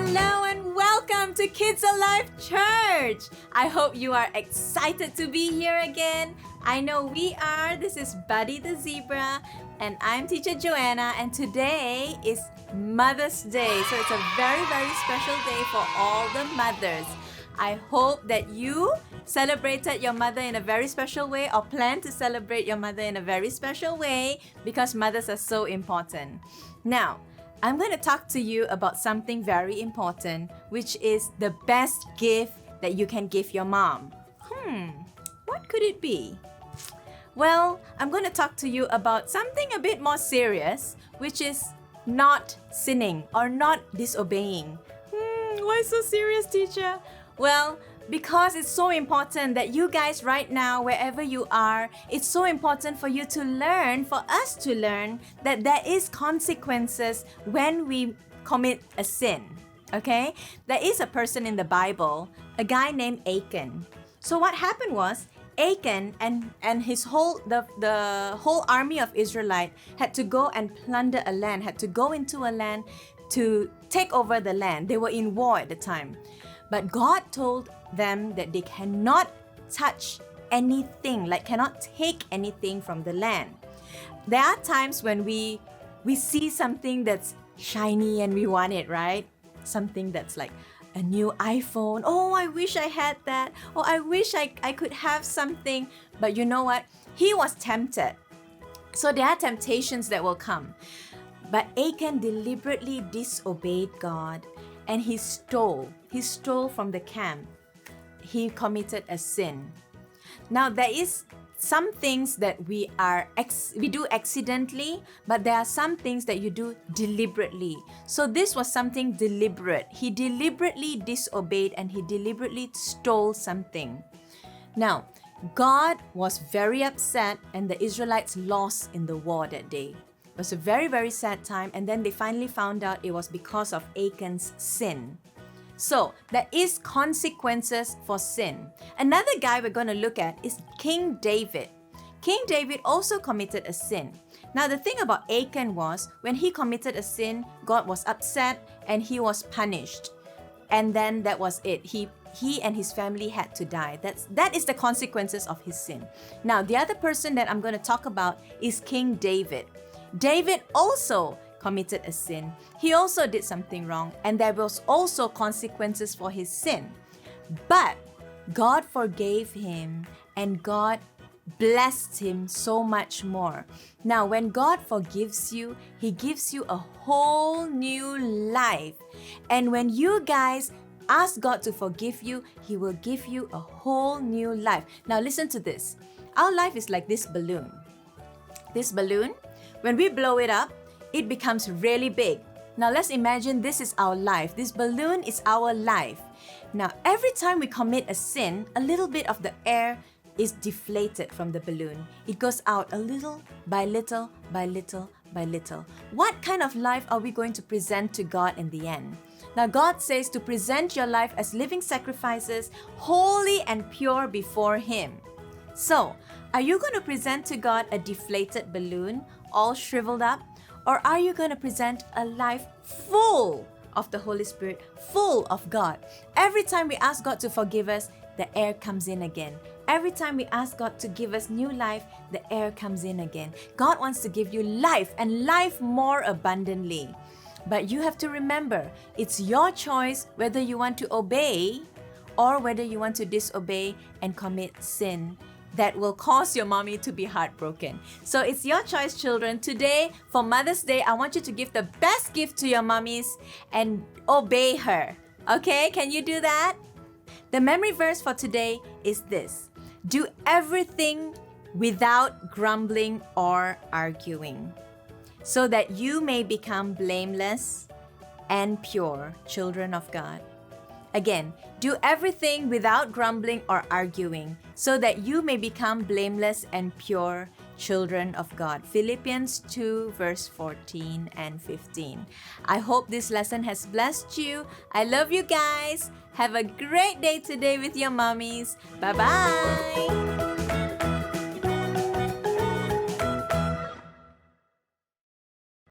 Hello and welcome to KidsAlive Church! I hope you are excited to be here again. I know we are. This is Buddy the Zebra and I'm Teacher Joanna, and today is Mother's Day. So it's a very, very special day for all the mothers. I hope that you celebrated your mother in a very special way or plan to celebrate your mother in a very special way because mothers are so important. Now, I'm going to talk to you about something very important, which is the best gift that you can give your mom. What could it be? Well, I'm going to talk to you about something a bit more serious, which is not sinning or not disobeying. Why so serious, teacher? Well, because it's so important that you guys right now, wherever you are, it's so important for you to learn, for us to learn that there is consequences when we commit a sin, okay? There is a person in the Bible, a guy named Achan. So what happened was, Achan and his the whole army of Israelite had to go and plunder a land, had to go into a land to take over the land. They were in war at the time. But God told them that they cannot touch anything, like cannot take anything from the land. There are times when we see something that's shiny and we want it, right? Something that's like a new iPhone. Oh, I wish I had that. Oh, I wish I could have something. But you know what? He was tempted. So there are temptations that will come. But Achan deliberately disobeyed God and he stole. He stole from the camp. He committed a sin. Now, there is some things that we do accidentally, but there are some things that you do deliberately. So this was something deliberate. He deliberately disobeyed and he deliberately stole something. Now, God was very upset and the Israelites lost in the war that day. It was a very, very sad time, and then they finally found out it was because of Achan's sin. So, there is consequences for sin. Another guy we're going to look at is King David. King David also committed a sin. Now, the thing about Achan was, when he committed a sin, God was upset and he was punished. And then that was it. He and his family had to die. That is the consequences of his sin. Now, the other person that I'm going to talk about is King David. David also committed a sin. He also did something wrong, and there was also consequences for his sin. But God forgave him and God blessed him so much more. Now, when God forgives you, He gives you a whole new life. And when you guys ask God to forgive you, He will give you a whole new life. Now, listen to this. Our life is like this balloon. This balloon, when we blow it up, it becomes really big. Now let's imagine this is our life. This balloon is our life. Now every time we commit a sin, a little bit of the air is deflated from the balloon. It goes out a little by little by little by little. What kind of life are we going to present to God in the end? Now God says to present your life as living sacrifices, holy and pure before Him. So, are you going to present to God a deflated balloon, all shriveled up? Or are you going to present a life full of the Holy Spirit, full of God? Every time we ask God to forgive us, the air comes in again. Every time we ask God to give us new life, the air comes in again. God wants to give you life and life more abundantly. But you have to remember, it's your choice whether you want to obey or whether you want to disobey and commit sin that will cause your mommy to be heartbroken. So it's your choice, children. Today, for Mother's Day, I want you to give the best gift to your mommies and obey her. Okay, can you do that? The memory verse for today is this: do everything without grumbling or arguing, so that you may become blameless and pure children of God. Again, do everything without grumbling or arguing, so that you may become blameless and pure children of God. Philippians 2 verse 14 and 15. I hope this lesson has blessed you. I love you guys. Have a great day today with your mommies. Bye-bye.